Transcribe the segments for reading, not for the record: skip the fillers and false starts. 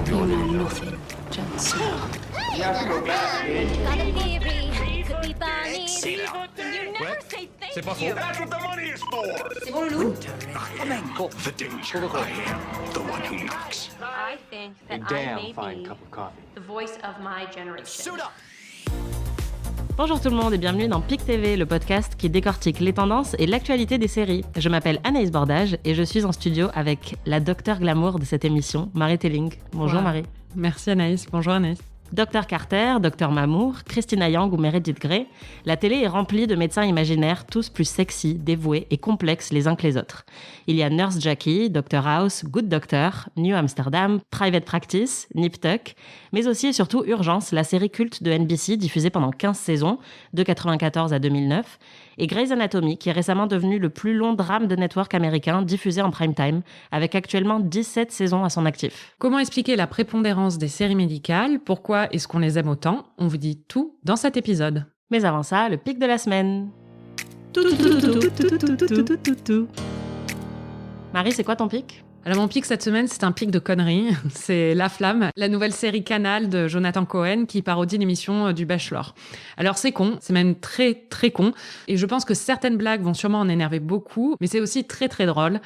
You know nothing, Jon Snow. You have to go back, kid. Got a theory, could be Bonnie. Sit down. You never say C'est pas thank faux. you. That's what the money is for. C'est bon, Loulou? The danger. I am the one who knocks. I think that I may be the voice of my generation. Bonjour tout le monde et bienvenue dans PIC TV, le podcast qui décortique les tendances et l'actualité des séries. Je m'appelle Anaïs Bordage et je suis en studio avec la docteur glamour de cette émission, Marie Telling. Bonjour Marie. Merci Anaïs, bonjour Anaïs. Dr Carter, Dr Mamour, Christina Yang ou Meredith Grey, la télé est remplie de médecins imaginaires, tous plus sexy, dévoués et complexes les uns que les autres. Il y a Nurse Jackie, Dr House, Good Doctor, New Amsterdam, Private Practice, Nip Tuck, mais aussi et surtout Urgence, la série culte de NBC diffusée pendant 15 saisons, de 1994 à 2009, et Grey's Anatomy, qui est récemment devenu le plus long drame de network américain diffusé en prime time, avec actuellement 17 saisons à son actif. Comment expliquer la prépondérance des séries médicales ? Pourquoi est-ce qu'on les aime autant ? On vous dit tout dans cet épisode. Mais avant ça, le pic de la semaine. Marie, c'est quoi ton pic ? Alors mon pic cette semaine, c'est un pic de conneries. C'est La Flamme, la nouvelle série Canal de Jonathan Cohen qui parodie l'émission du Bachelor. Alors c'est con, c'est même très très con. Et je pense que certaines blagues vont sûrement en énerver beaucoup, mais c'est aussi très très drôle.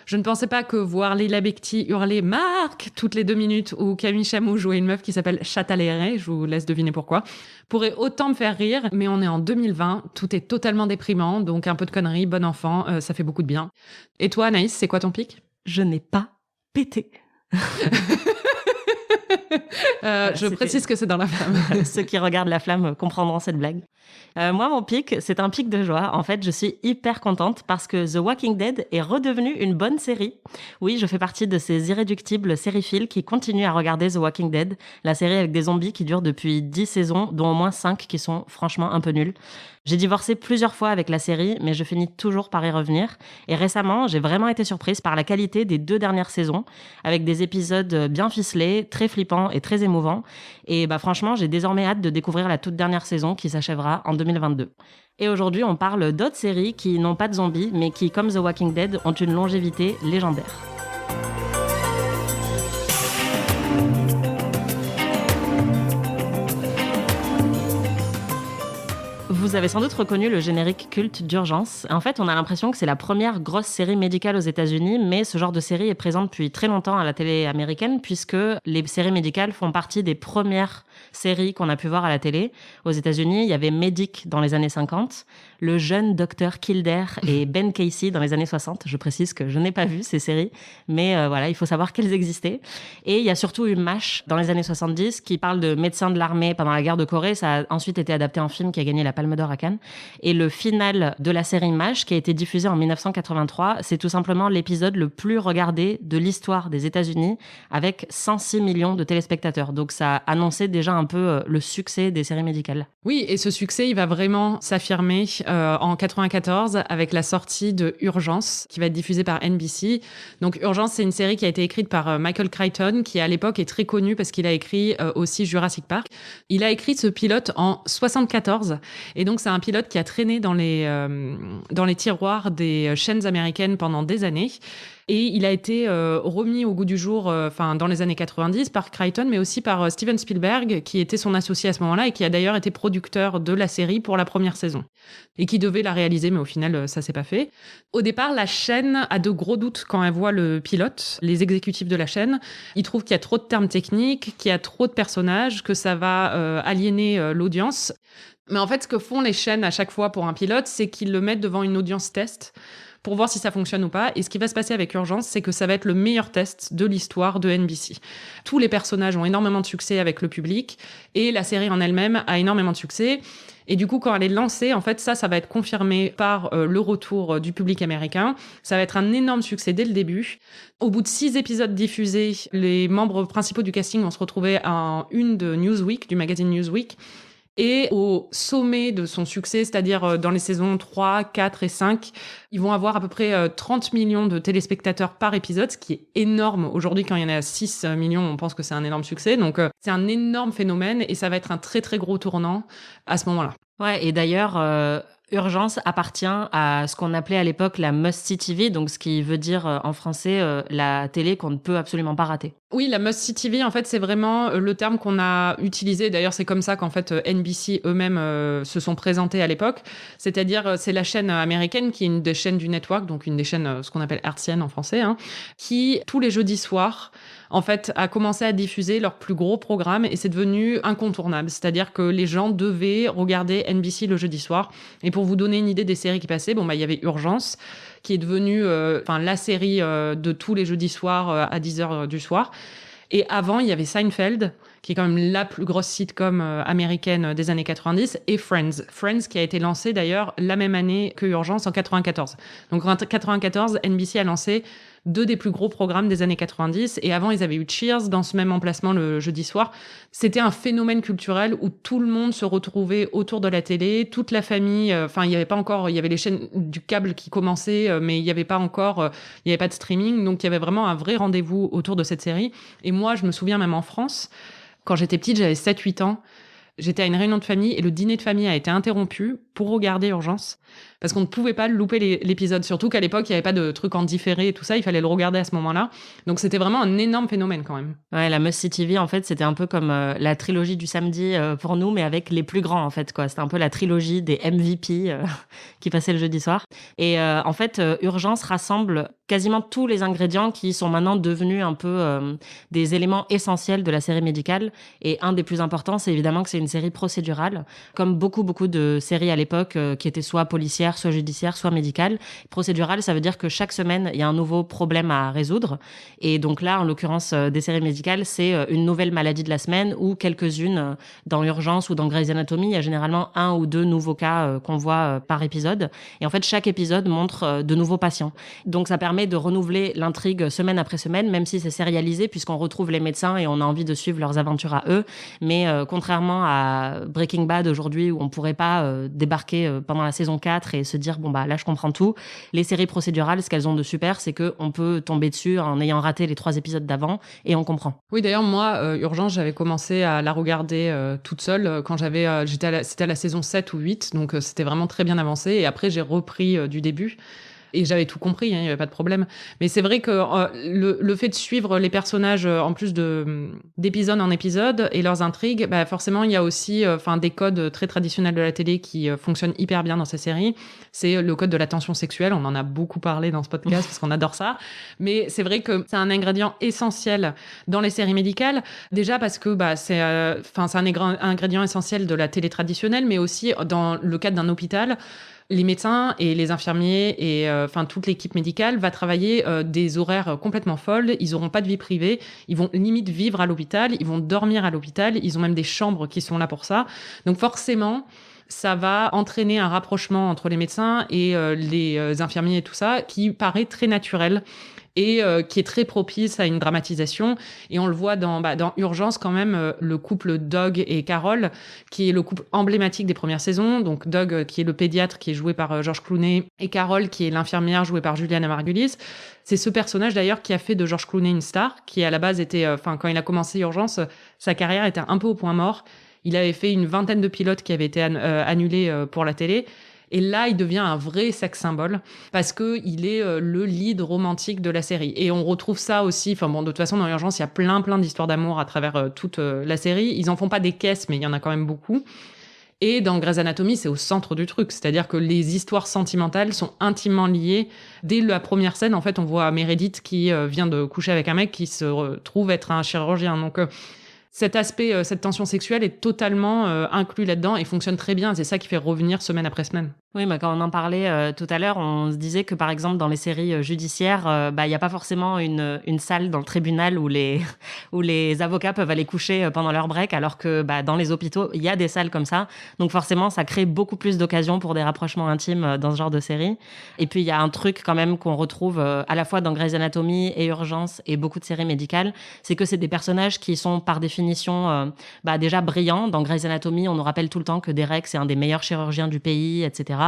Je ne pensais pas que voir Leila Bekti hurler « Marc !» toutes les 2 minutes ou Camille Chamou jouer une meuf qui s'appelle Chataléré, je vous laisse deviner pourquoi, pourrait autant me faire rire, mais on est en 2020, tout est totalement déprimant, donc un peu de conneries, bon enfant, ça fait beaucoup de bien. Et toi Anaïs, c'est quoi ton pic ? Je n'ai pas pété. Je précise que c'est dans La Flamme. Ceux qui regardent La Flamme comprendront cette blague. Moi, mon pic, c'est un pic de joie. En fait, je suis hyper contente parce que The Walking Dead est redevenu une bonne série. Oui, je fais partie de ces irréductibles sériphiles qui continuent à regarder The Walking Dead, la série avec des zombies qui dure depuis 10 saisons, dont au moins 5 qui sont franchement un peu nuls. J'ai divorcé plusieurs fois avec la série, mais je finis toujours par y revenir. Et récemment, j'ai vraiment été surprise par la qualité des 2 dernières saisons, avec des épisodes bien ficelés, très flippants et très émouvants. Et franchement, j'ai désormais hâte de découvrir la toute dernière saison qui s'achèvera en 2022. Et aujourd'hui, on parle d'autres séries qui n'ont pas de zombies, mais qui, comme The Walking Dead, ont une longévité légendaire. Vous avez sans doute reconnu le générique culte d'Urgence. En fait, on a l'impression que c'est la première grosse série médicale aux États-Unis, mais ce genre de série est présent depuis très longtemps à la télé américaine, puisque les séries médicales font partie des premières séries qu'on a pu voir à la télé. Aux États-Unis, il y avait Medic dans les années 50, le jeune docteur Kildare et Ben Casey dans les années 60. Je précise que je n'ai pas vu ces séries, mais voilà, il faut savoir qu'elles existaient. Et il y a surtout eu MASH dans les années 70, qui parle de médecins de l'armée pendant la guerre de Corée. Ça a ensuite été adapté en film qui a gagné la Palme d'Or à Cannes. Et le final de la série MASH, qui a été diffusé en 1983, c'est tout simplement l'épisode le plus regardé de l'histoire des États-Unis, avec 106 millions de téléspectateurs. Donc ça annonçait déjà un peu le succès des séries médicales. Oui, et ce succès, il va vraiment s'affirmer en 94 avec la sortie de Urgence, qui va être diffusée par NBC. Donc Urgence, c'est une série qui a été écrite par Michael Crichton, qui à l'époque est très connu parce qu'il a écrit aussi Jurassic Park. Il a écrit ce pilote en 74, et donc c'est un pilote qui a traîné dans les tiroirs des chaînes américaines pendant des années. Et il a été remis au goût du jour dans les années 90 par Crichton, mais aussi par Steven Spielberg, qui était son associé à ce moment-là et qui a d'ailleurs été producteur de la série pour la première saison. Et qui devait la réaliser, mais au final, ça s'est pas fait. Au départ, la chaîne a de gros doutes quand elle voit le pilote. Les exécutifs de la chaîne, ils trouvent qu'il y a trop de termes techniques, qu'il y a trop de personnages, que ça va aliéner l'audience. Mais en fait, ce que font les chaînes à chaque fois pour un pilote, c'est qu'ils le mettent devant une audience test pour voir si ça fonctionne ou pas. Et ce qui va se passer avec Urgence, c'est que ça va être le meilleur test de l'histoire de NBC. Tous les personnages ont énormément de succès avec le public et la série en elle-même a énormément de succès. Et du coup, quand elle est lancée, en fait, ça va être confirmé par le retour du public américain. Ça va être un énorme succès dès le début. Au bout de 6 épisodes diffusés, les membres principaux du casting vont se retrouver en une de Newsweek, du magazine Newsweek. Et au sommet de son succès, c'est-à-dire dans les saisons 3, 4 et 5, ils vont avoir à peu près 30 millions de téléspectateurs par épisode, ce qui est énorme. Aujourd'hui, quand il y en a 6 millions, on pense que c'est un énorme succès. Donc, c'est un énorme phénomène et ça va être un très, très gros tournant à ce moment-là. Ouais, et d'ailleurs, Urgence appartient à ce qu'on appelait à l'époque la must-see TV, donc ce qui veut dire en français la télé qu'on ne peut absolument pas rater. Oui, la must-see TV, en fait, c'est vraiment le terme qu'on a utilisé. D'ailleurs, c'est comme ça qu'en fait NBC eux-mêmes se sont présentés à l'époque. C'est-à-dire, c'est la chaîne américaine qui est une des chaînes du network, donc une des chaînes, ce qu'on appelle hertziennes en français, qui, tous les jeudis soirs, en fait, a commencé à diffuser leurs plus gros programmes et c'est devenu incontournable. C'est-à-dire que les gens devaient regarder NBC le jeudi soir. Et pour vous donner une idée des séries qui passaient, il y avait Urgence, qui est devenue la série de tous les jeudis soirs à 10h du soir. Et avant, il y avait Seinfeld, qui est quand même la plus grosse sitcom américaine des années 90, et Friends. Friends qui a été lancé d'ailleurs la même année que Urgence en 94. Donc en 94, NBC a lancé 2 des plus gros programmes des années 90. Et avant, ils avaient eu Cheers dans ce même emplacement le jeudi soir. C'était un phénomène culturel où tout le monde se retrouvait autour de la télé, toute la famille. Il y avait les chaînes du câble qui commençaient, mais il y avait pas de streaming. Donc il y avait vraiment un vrai rendez-vous autour de cette série. Et moi, je me souviens même en France, quand j'étais petite, j'avais 7-8 ans. J'étais à une réunion de famille et le dîner de famille a été interrompu pour regarder Urgence parce qu'on ne pouvait pas louper l'épisode. Surtout qu'à l'époque, il n'y avait pas de trucs en différé et tout ça. Il fallait le regarder à ce moment-là. Donc, c'était vraiment un énorme phénomène quand même. Ouais, la Must See TV, en fait, c'était un peu comme la trilogie du samedi pour nous, mais avec les plus grands, en fait, quoi. C'était un peu la trilogie des MVP qui passaient le jeudi soir. Et en fait, Urgence rassemble quasiment tous les ingrédients qui sont maintenant devenus un peu des éléments essentiels de la série médicale. Et un des plus importants, c'est évidemment que c'est une série procédurale, comme beaucoup de séries à l'époque qui étaient soit policières, soit judiciaires, soit médicales. Procédurale, ça veut dire que chaque semaine, il y a un nouveau problème à résoudre. Et donc là, en l'occurrence des séries médicales, c'est une nouvelle maladie de la semaine ou quelques-unes dans Urgence ou dans Grey's Anatomy. Il y a généralement 1 ou 2 nouveaux cas qu'on voit par épisode. Et en fait, chaque épisode montre de nouveaux patients. Donc ça permet de renouveler l'intrigue semaine après semaine, même si c'est sérialisé, puisqu'on retrouve les médecins et on a envie de suivre leurs aventures à eux. Mais contrairement à Breaking Bad aujourd'hui, où on pourrait pas débarquer pendant la saison 4 et se dire là je comprends tout, les séries procédurales, ce qu'elles ont de super, c'est que on peut tomber dessus en ayant raté les 3 épisodes d'avant et on comprend. Oui, d'ailleurs moi Urgence, j'avais commencé à la regarder toute seule quand c'était à la saison 7 ou 8, donc c'était vraiment très bien avancé et après j'ai repris du début. Et j'avais tout compris, il n'y avait pas de problème. Mais c'est vrai que le fait de suivre les personnages en plus d'épisode en épisode et leurs intrigues, forcément, il y a aussi des codes très traditionnels de la télé qui fonctionnent hyper bien dans ces séries. C'est le code de la tension sexuelle. On en a beaucoup parlé dans ce podcast parce qu'on adore ça. Mais c'est vrai que c'est un ingrédient essentiel dans les séries médicales. Déjà parce que c'est un ingrédient essentiel de la télé traditionnelle, mais aussi dans le cadre d'un hôpital. Les médecins et les infirmiers et toute l'équipe médicale va travailler des horaires complètement folles. Ils n'auront pas de vie privée. Ils vont limite vivre à l'hôpital. Ils vont dormir à l'hôpital. Ils ont même des chambres qui sont là pour ça. Donc forcément, ça va entraîner un rapprochement entre les médecins et les infirmiers et tout ça qui paraît très naturel et qui est très propice à une dramatisation. Et on le voit dans Urgence quand même, le couple Doug et Carol, qui est le couple emblématique des premières saisons. Donc Doug, qui est le pédiatre, qui est joué par George Clooney, et Carol, qui est l'infirmière, jouée par Juliana Margulies. C'est ce personnage d'ailleurs qui a fait de George Clooney une star, qui à la base était, quand il a commencé Urgence, sa carrière était un peu au point mort. Il avait fait une vingtaine de pilotes qui avaient été annulés pour la télé. Et là, il devient un vrai sex symbole parce que il est le lead romantique de la série. Et on retrouve ça aussi. De toute façon, dans Urgence, il y a plein d'histoires d'amour à travers toute la série. Ils en font pas des caisses, mais il y en a quand même beaucoup. Et dans Grey's Anatomy, c'est au centre du truc. C'est-à-dire que les histoires sentimentales sont intimement liées. Dès la première scène, en fait, on voit Meredith qui vient de coucher avec un mec qui se retrouve être un chirurgien. Donc, cet aspect, cette tension sexuelle est totalement inclus là-dedans et fonctionne très bien. C'est ça qui fait revenir semaine après semaine. Oui, quand on en parlait tout à l'heure, on se disait que par exemple dans les séries judiciaires, il y a pas forcément une salle dans le tribunal où les avocats peuvent aller coucher pendant leur break, alors que dans les hôpitaux, il y a des salles comme ça. Donc forcément, ça crée beaucoup plus d'occasions pour des rapprochements intimes dans ce genre de série. Et puis il y a un truc quand même qu'on retrouve à la fois dans Grey's Anatomy et Urgence et beaucoup de séries médicales, c'est que c'est des personnages qui sont par définition déjà brillants. Dans Grey's Anatomy, on nous rappelle tout le temps que Derek, c'est un des meilleurs chirurgiens du pays, etc.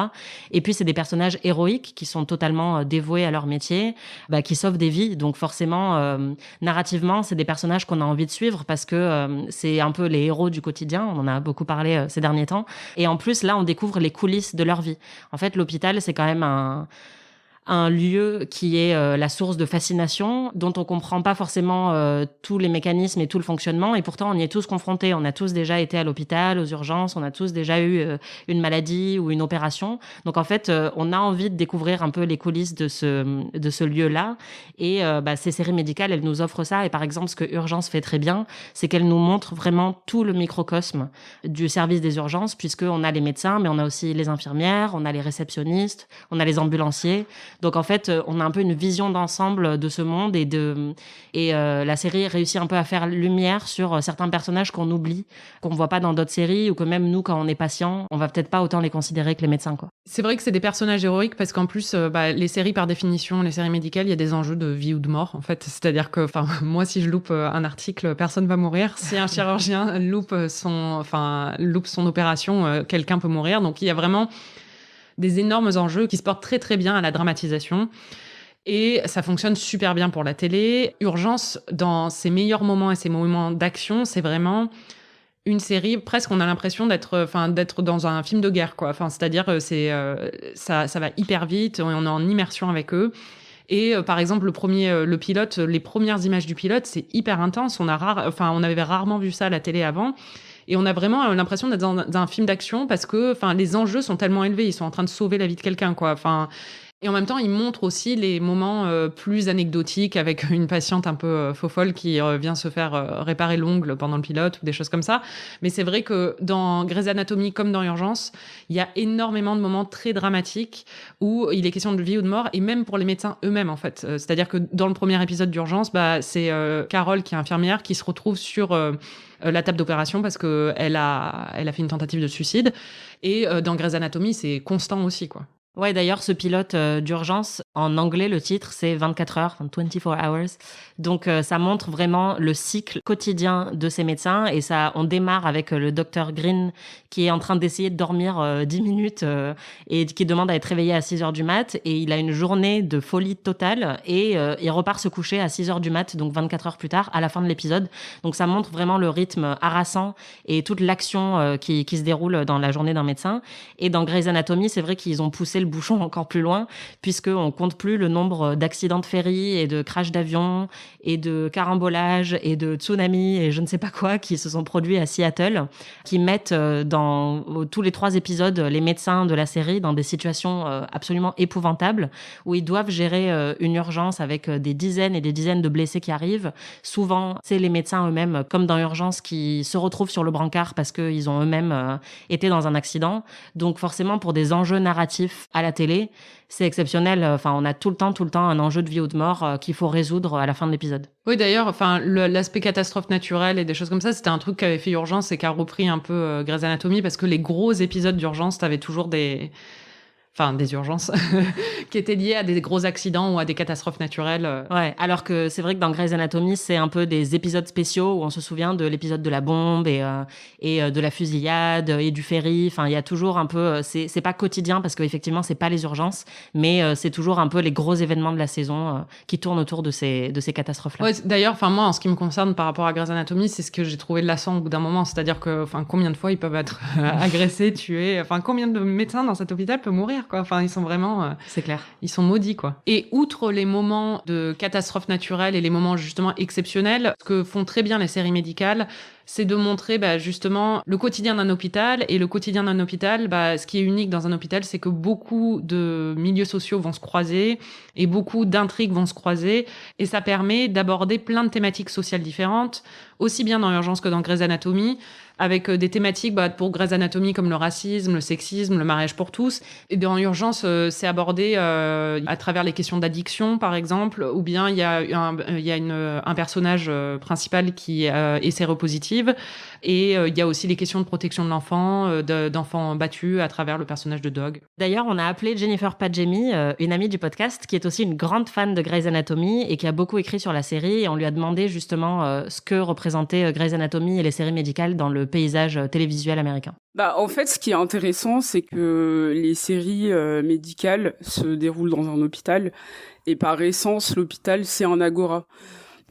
Et puis, c'est des personnages héroïques qui sont totalement dévoués à leur métier, qui sauvent des vies. Donc, forcément, narrativement, c'est des personnages qu'on a envie de suivre parce que c'est un peu les héros du quotidien. On en a beaucoup parlé ces derniers temps. Et en plus, là, on découvre les coulisses de leur vie. En fait, l'hôpital, c'est quand même un lieu qui est la source de fascination, dont on comprend pas forcément tous les mécanismes et tout le fonctionnement, et pourtant on y est tous confrontés. On a tous déjà été à l'hôpital, aux urgences, on a tous déjà eu une maladie ou une opération. Donc en fait, on a envie de découvrir un peu les coulisses de ce lieu-là. Et ces séries médicales, elles nous offrent ça. Et par exemple, ce que Urgence fait très bien, c'est qu'elle nous montre vraiment tout le microcosme du service des urgences, puisqu'on a les médecins, mais on a aussi les infirmières, on a les réceptionnistes, on a les ambulanciers. Donc en fait, on a un peu une vision d'ensemble de ce monde et la série réussit un peu à faire lumière sur certains personnages qu'on oublie, qu'on voit pas dans d'autres séries, ou que même nous, quand on est patient, on va peut-être pas autant les considérer que les médecins, quoi. C'est vrai que c'est des personnages héroïques parce qu'en plus, les séries par définition, les séries médicales, il y a des enjeux de vie ou de mort, en fait. C'est-à-dire que, moi, si je loupe un article, personne va mourir. Si un chirurgien loupe son opération, quelqu'un peut mourir. Donc il y a vraiment des énormes enjeux qui se portent très très bien à la dramatisation. Et ça fonctionne super bien pour la télé. Urgence, dans ses meilleurs moments et ses moments d'action, c'est vraiment une série, presque on a l'impression d'être dans un film de guerre, quoi. C'est-à-dire, ça va hyper vite, on est en immersion avec eux. Et par exemple, le pilote, les premières images du pilote, c'est hyper intense. On avait rarement vu ça à la télé avant. Et on a vraiment l'impression d'être dans un film d'action parce que, les enjeux sont tellement élevés. Ils sont en train de sauver la vie de quelqu'un, quoi. Et en même temps, il montre aussi les moments plus anecdotiques avec une patiente un peu faux-folle qui vient se faire réparer l'ongle pendant le pilote ou des choses comme ça. Mais c'est vrai que dans Grey's Anatomy, comme dans Urgence, il y a énormément de moments très dramatiques où il est question de vie ou de mort, et même pour les médecins eux-mêmes, en fait. C'est-à-dire que dans le premier épisode d'Urgence, c'est Carole, qui est infirmière, qui se retrouve sur la table d'opération parce qu'elle a fait une tentative de suicide. Et dans Grey's Anatomy, c'est constant aussi, quoi. Ouais, d'ailleurs, ce pilote d'urgence, en anglais, le titre, c'est 24 heures, 24 hours. Donc, ça montre vraiment le cycle quotidien de ces médecins. Et on démarre avec le docteur Green, qui est en train d'essayer de dormir 10 minutes et qui demande à être réveillé à 6 heures du mat. Et il a une journée de folie totale et il repart se coucher à 6 heures du mat, donc 24 heures plus tard, à la fin de l'épisode. Donc, ça montre vraiment le rythme harassant et toute l'action qui se déroule dans la journée d'un médecin. Et dans Grey's Anatomy, c'est vrai qu'ils ont poussé le bouchon encore plus loin, puisqu'on compte plus le nombre d'accidents de ferry et de crashs d'avions et de carambolages et de tsunamis et je ne sais pas quoi qui se sont produits à Seattle, qui mettent dans tous les 3 épisodes les médecins de la série dans des situations absolument épouvantables, où ils doivent gérer une urgence avec des dizaines et des dizaines de blessés qui arrivent. Souvent, c'est les médecins eux-mêmes, comme dans Urgence, qui se retrouvent sur le brancard parce qu'ils ont eux-mêmes été dans un accident. Donc forcément, pour des enjeux narratifs à la télé, c'est exceptionnel. On a tout le temps un enjeu de vie ou de mort qu'il faut résoudre à la fin de l'épisode. Oui, d'ailleurs, l'aspect catastrophe naturelle et des choses comme ça, c'était un truc qu'avait fait Urgence et qu'a repris un peu Grey's Anatomy, parce que les gros épisodes d'Urgence, t'avais toujours des urgences qui étaient liées à des gros accidents ou à des catastrophes naturelles. Ouais, alors que c'est vrai que dans Grey's Anatomy, c'est un peu des épisodes spéciaux où on se souvient de l'épisode de la bombe et de la fusillade et du ferry. Il y a toujours un peu, c'est pas quotidien parce qu'effectivement, c'est pas les urgences, mais c'est toujours un peu les gros événements de la saison qui tournent autour de ces catastrophes-là. Ouais, d'ailleurs, moi, en ce qui me concerne par rapport à Grey's Anatomy, c'est ce que j'ai trouvé lassant au bout d'un moment. C'est-à-dire que, combien de fois ils peuvent être agressés, tués, combien de médecins dans cet hôpital peuvent mourir, quoi. Ils sont vraiment... c'est clair. Ils sont maudits, quoi. Et outre les moments de catastrophe naturelle et les moments justement exceptionnels, ce que font très bien les séries médicales, c'est de montrer justement le quotidien d'un hôpital. Et le quotidien d'un hôpital, ce qui est unique dans un hôpital, c'est que beaucoup de milieux sociaux vont se croiser et beaucoup d'intrigues vont se croiser. Et ça permet d'aborder plein de thématiques sociales différentes, aussi bien dans Urgence que dans Grey's Anatomy, avec des thématiques pour Grey's Anatomy comme le racisme, le sexisme, le mariage pour tous. Et dans Urgence, c'est abordé à travers les questions d'addiction, par exemple, ou bien il y a un personnage principal qui est séropositive, et il y a aussi les questions de protection de l'enfant, d'enfants battus à travers le personnage de Dog. D'ailleurs, on a appelé Jennifer Padjemi, une amie du podcast, qui est aussi une grande fan de Grey's Anatomy et qui a beaucoup écrit sur la série, et on lui a demandé justement ce que représentait Grey's Anatomy et les séries médicales dans le paysage télévisuel américain. En fait, ce qui est intéressant, c'est que les séries médicales se déroulent dans un hôpital, et par essence, l'hôpital, c'est un agora.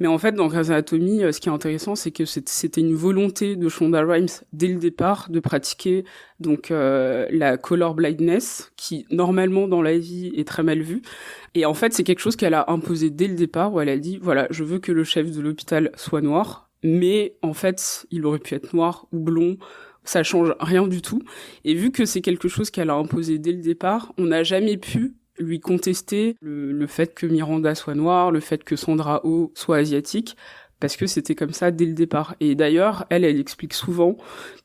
Mais en fait, dans Grey's Anatomy, ce qui est intéressant, c'est que c'était une volonté de Shonda Rhimes dès le départ de pratiquer donc la color blindness, qui normalement dans la vie est très mal vue. Et en fait, c'est quelque chose qu'elle a imposé dès le départ, où elle a dit voilà, je veux que le chef de l'hôpital soit noir, mais en fait, il aurait pu être noir ou blond. Ça change rien du tout. Et vu que c'est quelque chose qu'elle a imposé dès le départ, on n'a jamais pu lui contester le fait que Miranda soit noire, le fait que Sandra Oh soit asiatique, parce que c'était comme ça dès le départ. Et d'ailleurs, elle explique souvent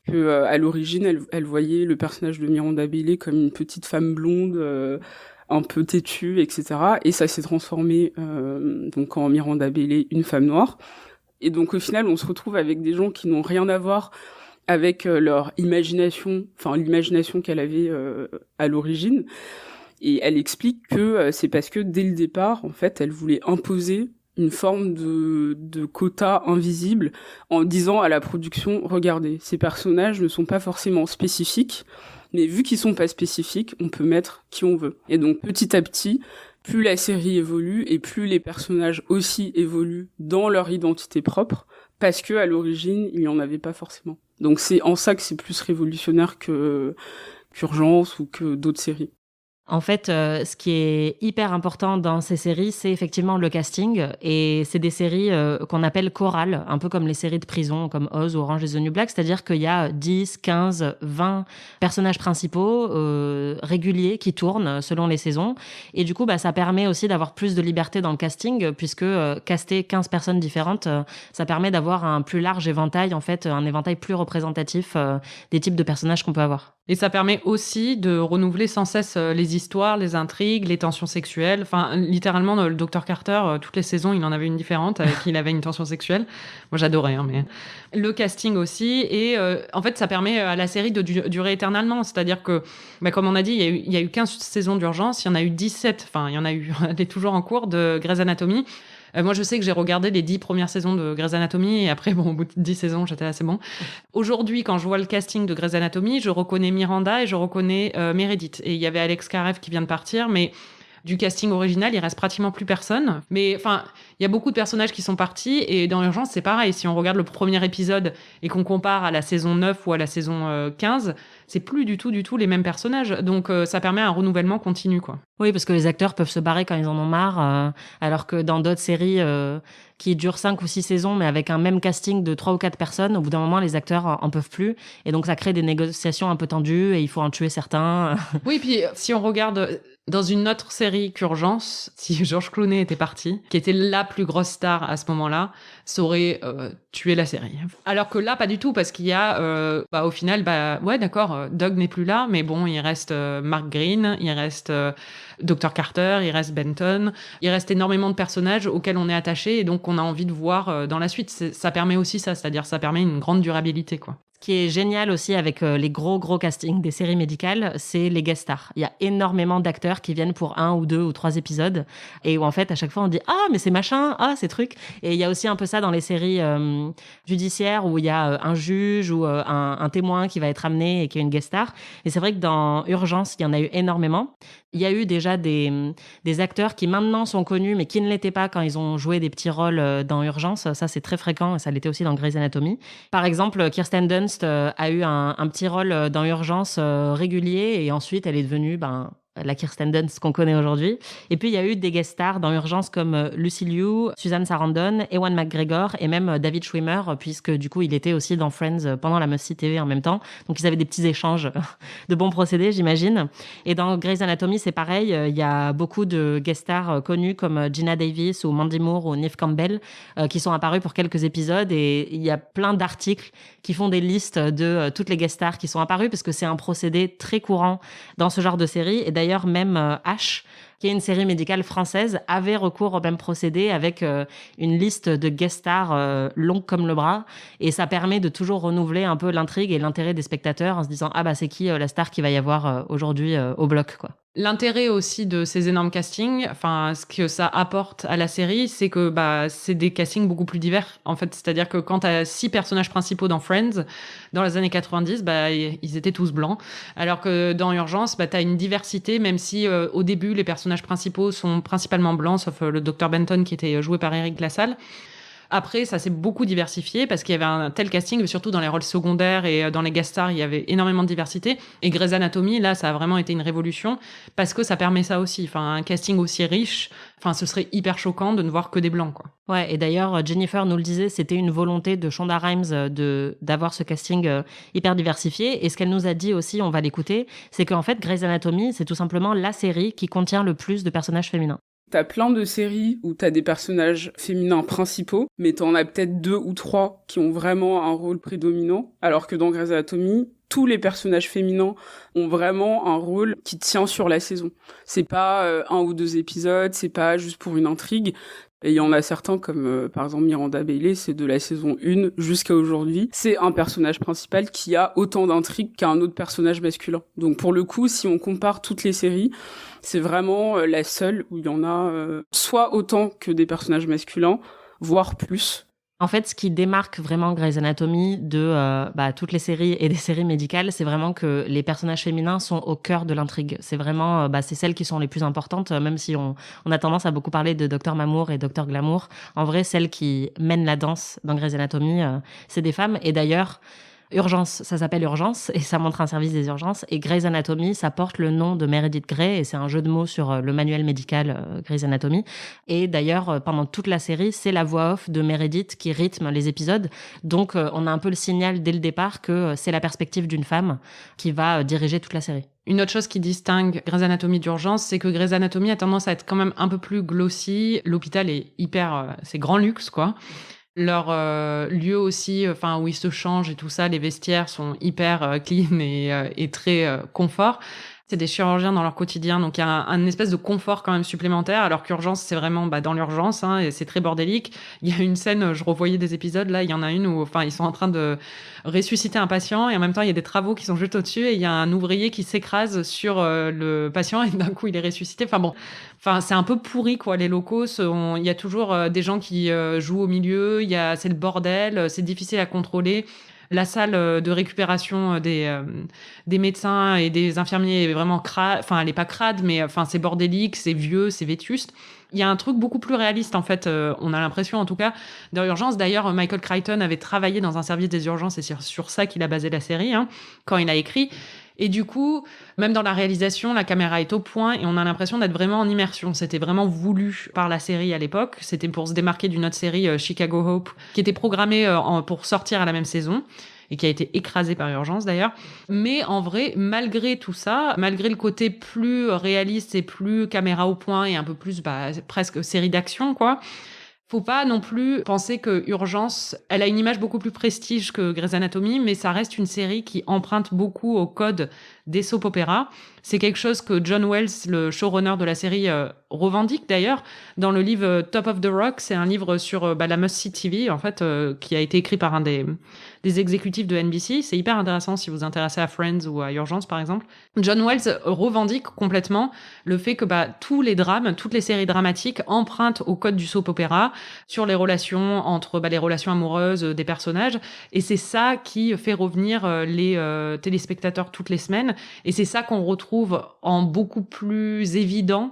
que à l'origine, elle voyait le personnage de Miranda Bailey comme une petite femme blonde, un peu têtue, etc. Et ça s'est transformé donc en Miranda Bailey, une femme noire. Et donc au final, on se retrouve avec des gens qui n'ont rien à voir avec leur imagination, enfin l'imagination qu'elle avait à l'origine. Et elle explique que c'est parce que dès le départ, en fait, elle voulait imposer une forme de quota invisible en disant à la production, regardez, ces personnages ne sont pas forcément spécifiques, mais vu qu'ils sont pas spécifiques, on peut mettre qui on veut. Et donc petit à petit, plus la série évolue et plus les personnages aussi évoluent dans leur identité propre, parce que à l'origine, il n'y en avait pas forcément. Donc c'est en ça que c'est plus révolutionnaire qu'Urgence ou que d'autres séries. En fait, ce qui est hyper important dans ces séries, c'est effectivement le casting. Et c'est des séries qu'on appelle chorales, un peu comme les séries de prison, comme Oz ou Orange is the New Black. C'est-à-dire qu'il y a 10, 15, 20 personnages principaux réguliers qui tournent selon les saisons. Et du coup, ça permet aussi d'avoir plus de liberté dans le casting, puisque caster 15 personnes différentes, ça permet d'avoir un plus large éventail, en fait, un éventail plus représentatif des types de personnages qu'on peut avoir. Et ça permet aussi de renouveler sans cesse les histoires, les intrigues, les tensions sexuelles. Enfin, littéralement, dans le Dr Carter, toutes les saisons, il en avait une différente avec qui il avait une tension sexuelle. Moi, j'adorais, mais le casting aussi. Et en fait, ça permet à la série de durer éternellement. C'est-à-dire que, comme on a dit, il y a eu 15 saisons d'Urgence, il y en a eu 17. Enfin, il y en a eu, elle est toujours en cours, de Grey's Anatomy. Moi, je sais que j'ai regardé les 10 premières saisons de Grey's Anatomy et après, au bout de 10 saisons, j'étais assez bon. Aujourd'hui, quand je vois le casting de Grey's Anatomy, je reconnais Miranda et je reconnais Meredith. Et il y avait Alex Karev qui vient de partir, mais du casting original, il reste pratiquement plus personne. Mais enfin, il y a beaucoup de personnages qui sont partis et dans Urgence, c'est pareil. Si on regarde le premier épisode et qu'on compare à la saison 9 ou à la saison 15, c'est plus du tout les mêmes personnages. Donc, ça permet un renouvellement continu, quoi. Oui, parce que les acteurs peuvent se barrer quand ils en ont marre, alors que dans d'autres séries qui durent 5 ou 6 saisons, mais avec un même casting de 3 ou 4 personnes, au bout d'un moment, les acteurs en peuvent plus. Et donc, ça crée des négociations un peu tendues et il faut en tuer certains. Oui, puis si on regarde dans une autre série qu'Urgence, si George Clooney était parti, qui était la plus grosse star à ce moment-là, ça aurait tué la série. Alors que là, pas du tout, parce qu'il y a, au final, ouais, d'accord, Doug n'est plus là, mais bon, il reste Mark Green, il reste Dr Carter, il reste Benton, il reste énormément de personnages auxquels on est attaché et donc on a envie de voir dans la suite. Ça permet aussi ça, c'est-à-dire ça permet une grande durabilité, quoi. Ce qui est génial aussi avec les gros castings des séries médicales, c'est les guest stars. Il y a énormément d'acteurs qui viennent pour 1 ou 2 ou 3 épisodes et où en fait à chaque fois on dit « Ah mais c'est machin, ah c'est truc ». Et il y a aussi un peu ça dans les séries judiciaires où il y a un juge ou un témoin qui va être amené et qui est une guest star. Et c'est vrai que dans Urgence, il y en a eu énormément. Il y a eu déjà des acteurs qui maintenant sont connus mais qui ne l'étaient pas quand ils ont joué des petits rôles dans Urgence. Ça c'est très fréquent et ça l'était aussi dans Grey's Anatomy. Par exemple, Kirsten Dunst a eu un petit rôle dans Urgence régulier et ensuite elle est devenue la Kirsten Dunst qu'on connaît aujourd'hui. Et puis il y a eu des guest stars dans Urgence comme Lucy Liu, Susan Sarandon, Ewan McGregor et même David Schwimmer, puisque du coup il était aussi dans Friends pendant la Must-See TV en même temps. Donc ils avaient des petits échanges de bons procédés, j'imagine. Et dans Grey's Anatomy, c'est pareil. Il y a beaucoup de guest stars connus comme Gina Davis ou Mandy Moore ou Neve Campbell qui sont apparus pour quelques épisodes. Et il y a plein d'articles qui font des listes de toutes les guest stars qui sont apparues parce que c'est un procédé très courant dans ce genre de série. Et d'ailleurs, même H, qui est une série médicale française, avait recours au même procédé avec une liste de guest stars longue comme le bras. Et ça permet de toujours renouveler un peu l'intrigue et l'intérêt des spectateurs en se disant « Ah c'est qui la star qu'il va y avoir aujourd'hui au bloc ?» quoi. L'intérêt aussi de ces énormes castings, enfin, ce que ça apporte à la série, c'est que c'est des castings beaucoup plus divers. En fait, c'est-à-dire que quand t'as 6 personnages principaux dans Friends, dans les années 90, ils étaient tous blancs. Alors que dans Urgence, t'as une diversité, même si au début, les personnages principaux sont principalement blancs, sauf le Dr Benton qui était joué par Eric Lassalle. Après, ça s'est beaucoup diversifié parce qu'il y avait un tel casting, mais surtout dans les rôles secondaires et dans les guest stars, il y avait énormément de diversité. Et Grey's Anatomy, là, ça a vraiment été une révolution parce que ça permet ça aussi. Enfin, un casting aussi riche, enfin, ce serait hyper choquant de ne voir que des blancs, quoi. Ouais, et d'ailleurs, Jennifer nous le disait, c'était une volonté de Shonda Rhimes d'avoir ce casting hyper diversifié. Et ce qu'elle nous a dit aussi, on va l'écouter, c'est qu'en fait, Grey's Anatomy, c'est tout simplement la série qui contient le plus de personnages féminins. T'as plein de séries où t'as des personnages féminins principaux, mais t'en as peut-être 2 ou 3 qui ont vraiment un rôle prédominant, alors que dans Grey's Anatomy, tous les personnages féminins ont vraiment un rôle qui tient sur la saison. C'est pas 1 ou 2 épisodes, c'est pas juste pour une intrigue. Et il y en a certains comme par exemple Miranda Bailey, c'est de la saison 1 jusqu'à aujourd'hui. C'est un personnage principal qui a autant d'intrigues qu'un autre personnage masculin. Donc pour le coup, si on compare toutes les séries, c'est vraiment la seule où il y en a soit autant que des personnages masculins, voire plus. En fait, ce qui démarque vraiment Grey's Anatomy de toutes les séries et des séries médicales, c'est vraiment que les personnages féminins sont au cœur de l'intrigue. C'est vraiment, c'est celles qui sont les plus importantes, même si on a tendance à beaucoup parler de Dr Mamour et Dr Glamour. En vrai, celles qui mènent la danse dans Grey's Anatomy, c'est des femmes. Et d'ailleurs, Urgence, ça s'appelle Urgence et ça montre un service des urgences. Et Grey's Anatomy, ça porte le nom de Meredith Grey et c'est un jeu de mots sur le manuel médical Grey's Anatomy. Et d'ailleurs, pendant toute la série, c'est la voix off de Meredith qui rythme les épisodes. Donc, on a un peu le signal dès le départ que c'est la perspective d'une femme qui va diriger toute la série. Une autre chose qui distingue Grey's Anatomy d'Urgence, c'est que Grey's Anatomy a tendance à être quand même un peu plus glossy. L'hôpital est c'est grand luxe, quoi. Leur lieu aussi, où ils se changent et tout ça, les vestiaires sont hyper clean et très confort. C'est des chirurgiens dans leur quotidien, donc il y a un espèce de confort quand même supplémentaire, alors qu'Urgence, c'est vraiment dans l'urgence, et c'est très bordélique. Il y a une scène, je revoyais des épisodes, là, il y en a une où ils sont en train de ressusciter un patient, et en même temps, il y a des travaux qui sont juste au-dessus, et il y a un ouvrier qui s'écrase sur le patient, et d'un coup, il est ressuscité. C'est un peu pourri, quoi, les locaux. Il y a toujours des gens qui jouent au milieu, c'est le bordel, c'est difficile à contrôler. La salle de récupération des médecins et des infirmiers est vraiment crade. Enfin, elle est pas crade, mais c'est bordélique, c'est vieux, c'est vétuste. Il y a un truc beaucoup plus réaliste, en fait. On a l'impression, en tout cas, dans l'urgence. D'ailleurs, Michael Crichton avait travaillé dans un service des urgences et c'est sur ça qu'il a basé la série, quand il a écrit. Et du coup, même dans la réalisation, la caméra est au point et on a l'impression d'être vraiment en immersion. C'était vraiment voulu par la série à l'époque. C'était pour se démarquer d'une autre série, Chicago Hope, qui était programmée pour sortir à la même saison et qui a été écrasée par Urgence d'ailleurs. Mais en vrai, malgré tout ça, malgré le côté plus réaliste et plus caméra au point et un peu plus presque série d'action, quoi, faut pas non plus penser que Urgence, elle a une image beaucoup plus prestige que Grey's Anatomy, mais ça reste une série qui emprunte beaucoup au code des soap opéras. C'est quelque chose que John Wells, le showrunner de la série, revendique d'ailleurs. Dans le livre Top of the Rock, c'est un livre sur la must-see TV, en fait, qui a été écrit par un des exécutifs de NBC. C'est hyper intéressant si vous vous intéressez à Friends ou à Urgence, par exemple. John Wells revendique complètement le fait que tous les drames, toutes les séries dramatiques empruntent au code du soap opéra sur les relations entre les relations amoureuses des personnages. Et c'est ça qui fait revenir les téléspectateurs toutes les semaines. Et c'est ça qu'on retrouve en beaucoup plus évident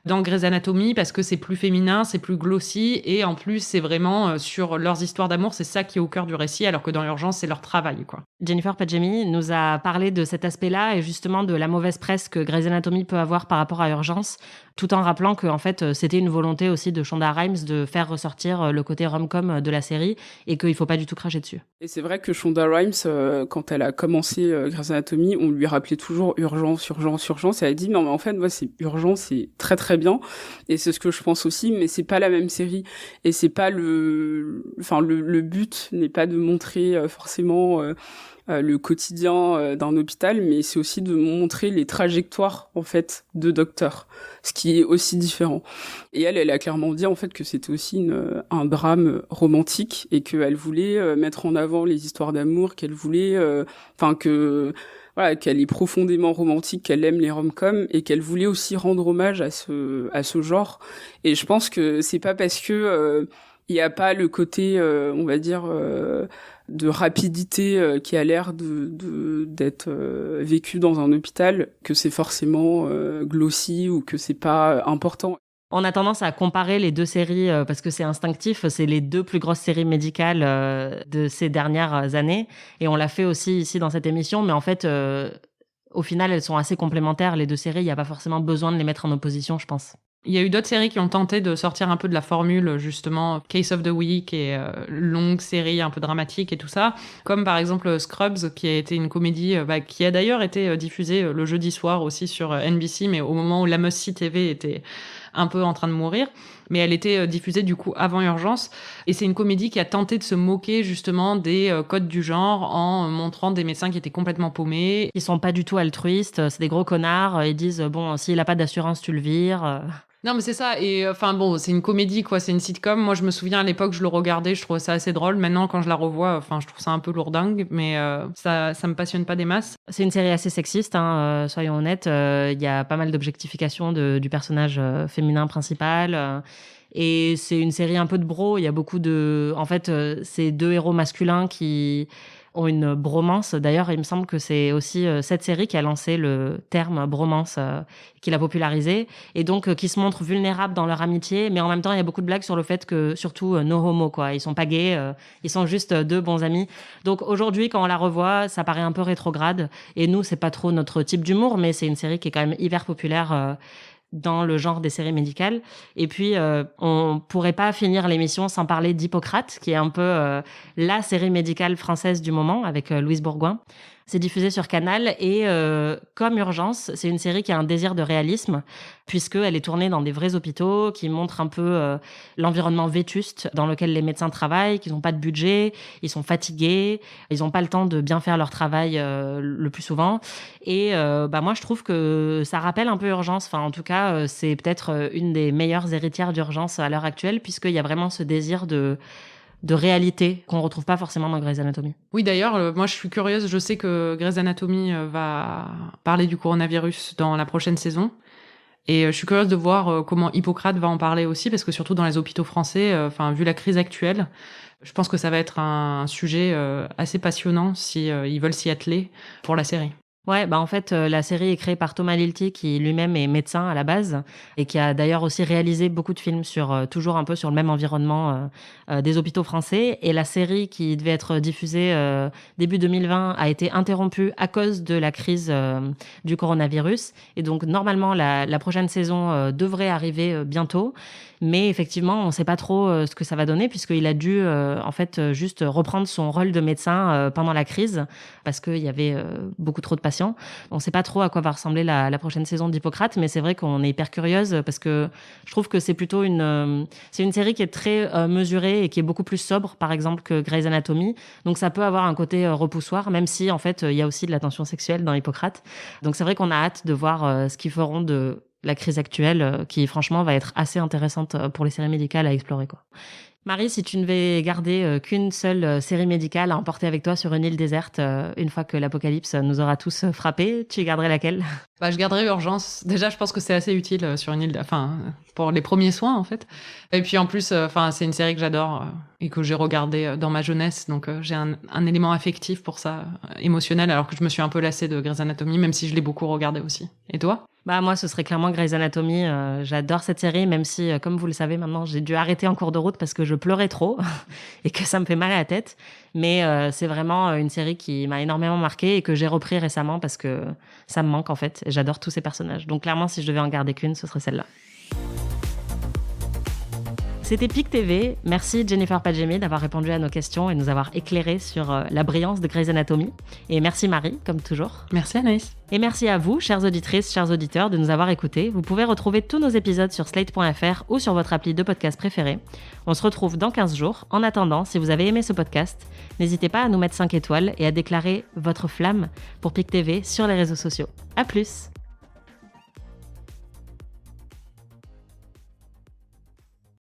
dans Grey's Anatomy parce que c'est plus féminin, c'est plus glossy et en plus c'est vraiment sur leurs histoires d'amour, c'est ça qui est au cœur du récit alors que dans l'urgence c'est leur travail, quoi. Jennifer Padjemi nous a parlé de cet aspect-là et justement de la mauvaise presse que Grey's Anatomy peut avoir par rapport à Urgence, tout en rappelant que en fait c'était une volonté aussi de Shonda Rhimes de faire ressortir le côté rom-com de la série et qu'il faut pas du tout cracher dessus. Et c'est vrai que Shonda Rhimes, quand elle a commencé Grey's Anatomy, on lui rappelait toujours urgence, urgence, urgence. Et elle a dit non mais en fait moi c'est urgence, c'est très très bien. Et c'est ce que je pense aussi, mais c'est pas la même série et c'est pas le but n'est pas de montrer forcément le quotidien d'un hôpital, mais c'est aussi de montrer les trajectoires en fait de docteurs, ce qui est aussi différent. Et elle a clairement dit en fait que c'était aussi un drame romantique et qu'elle voulait mettre en avant les histoires d'amour, qu'elle voulait, qu'elle est profondément romantique, qu'elle aime les rom-coms et qu'elle voulait aussi rendre hommage à ce genre. Et je pense que c'est pas parce que il y a pas le côté, on va dire, de rapidité qui a l'air d'être vécu dans un hôpital que c'est forcément glossy ou que c'est pas important. On a tendance à comparer les deux séries parce que c'est instinctif, c'est les deux plus grosses séries médicales de ces dernières années. Et on l'a fait aussi ici dans cette émission, mais en fait, au final, elles sont assez complémentaires, les deux séries. Il n'y a pas forcément besoin de les mettre en opposition, je pense. Il y a eu d'autres séries qui ont tenté de sortir un peu de la formule, justement, Case of the Week et longue série un peu dramatique et tout ça. Comme par exemple Scrubs, qui a été une comédie qui a d'ailleurs été diffusée le jeudi soir aussi sur NBC, mais au moment où la Must-See TV était un peu en train de mourir. Mais elle était diffusée du coup avant Urgence. Et c'est une comédie qui a tenté de se moquer justement des codes du genre en montrant des médecins qui étaient complètement paumés. Ils sont pas du tout altruistes, c'est des gros connards. Ils disent, bon, s'il a pas d'assurance, tu le vires. Non, mais c'est ça. Et c'est une comédie, quoi. C'est une sitcom. Moi, je me souviens à l'époque, je le regardais, je trouvais ça assez drôle. Maintenant, quand je la revois, je trouve ça un peu lourdingue, mais ça me passionne pas des masses. C'est une série assez sexiste, soyons honnêtes. Il y a pas mal d'objectification du personnage féminin principal. Et c'est une série un peu de bro. Il y a beaucoup de... En fait, c'est deux héros masculins qui ont une bromance. D'ailleurs, il me semble que c'est aussi cette série qui a lancé le terme bromance, qui l'a popularisé, et donc qui se montrent vulnérables dans leur amitié, mais en même temps, il y a beaucoup de blagues sur le fait que, surtout, no homo, quoi. Ils sont pas gays, ils sont juste deux bons amis. Donc aujourd'hui, quand on la revoit, ça paraît un peu rétrograde, et nous, c'est pas trop notre type d'humour, mais c'est une série qui est quand même hyper populaire dans le genre des séries médicales. Et puis, on pourrait pas finir l'émission sans parler d'Hippocrate, qui est un peu la série médicale française du moment, avec Louise Bourgoin. C'est diffusé sur Canal et comme Urgence, c'est une série qui a un désir de réalisme puisqu'elle est tournée dans des vrais hôpitaux qui montrent un peu l'environnement vétuste dans lequel les médecins travaillent, qu'ils n'ont pas de budget, ils sont fatigués, ils n'ont pas le temps de bien faire leur travail le plus souvent. Et moi, je trouve que ça rappelle un peu Urgence. Enfin, en tout cas, c'est peut-être une des meilleures héritières d'Urgence à l'heure actuelle puisqu'il y a vraiment ce désir de réalité qu'on retrouve pas forcément dans Grey's Anatomy. Oui, d'ailleurs, moi je suis curieuse, je sais que Grey's Anatomy va parler du coronavirus dans la prochaine saison, et je suis curieuse de voir comment Hippocrate va en parler aussi, parce que surtout dans les hôpitaux français, vu la crise actuelle, je pense que ça va être un sujet assez passionnant si ils veulent s'y atteler pour la série. Ouais, en fait, la série est créée par Thomas Lilti, qui lui-même est médecin à la base, et qui a d'ailleurs aussi réalisé beaucoup de films toujours un peu sur le même environnement des hôpitaux français. Et la série qui devait être diffusée début 2020 a été interrompue à cause de la crise du coronavirus. Et donc, normalement, la prochaine saison devrait arriver bientôt. Mais effectivement, on ne sait pas trop ce que ça va donner, puisqu'il a dû juste reprendre son rôle de médecin pendant la crise, parce qu'il y avait beaucoup trop de patients. On ne sait pas trop à quoi va ressembler la prochaine saison d'Hippocrate, mais c'est vrai qu'on est hyper curieuse, parce que je trouve que c'est plutôt une série qui est très mesurée et qui est beaucoup plus sobre, par exemple, que Grey's Anatomy. Donc ça peut avoir un côté repoussoir, même si en fait il y a aussi de la tension sexuelle dans Hippocrate. Donc c'est vrai qu'on a hâte de voir ce qu'ils feront de la crise actuelle, qui franchement va être assez intéressante pour les séries médicales à explorer, quoi. Marie, si tu ne devais garder qu'une seule série médicale à emporter avec toi sur une île déserte, une fois que l'apocalypse nous aura tous frappés, tu garderais laquelle ? Je garderais Urgence. Déjà, je pense que c'est assez utile sur une île, pour les premiers soins, en fait. Et puis, en plus, c'est une série que j'adore et que j'ai regardée dans ma jeunesse. Donc, j'ai un élément affectif pour ça, émotionnel, alors que je me suis un peu lassée de Grey's Anatomy, même si je l'ai beaucoup regardée aussi. Et toi ? Moi, ce serait clairement Grey's Anatomy. J'adore cette série, même si, comme vous le savez maintenant, j'ai dû arrêter en cours de route parce que je pleurais trop et que ça me fait mal à la tête. Mais c'est vraiment une série qui m'a énormément marquée et que j'ai repris récemment parce que ça me manque, en fait. Et j'adore tous ces personnages. Donc, clairement, si je devais en garder qu'une, ce serait celle-là. C'était PIC TV. Merci Jennifer Padjemi d'avoir répondu à nos questions et nous avoir éclairé sur la brillance de Grey's Anatomy. Et merci Marie, comme toujours. Merci Anaïs. Et merci à vous, chères auditrices, chers auditeurs, de nous avoir écoutés. Vous pouvez retrouver tous nos épisodes sur slate.fr ou sur votre appli de podcast préférée. On se retrouve dans 15 jours. En attendant, si vous avez aimé ce podcast, n'hésitez pas à nous mettre 5 étoiles et à déclarer votre flamme pour PIC TV sur les réseaux sociaux. À plus!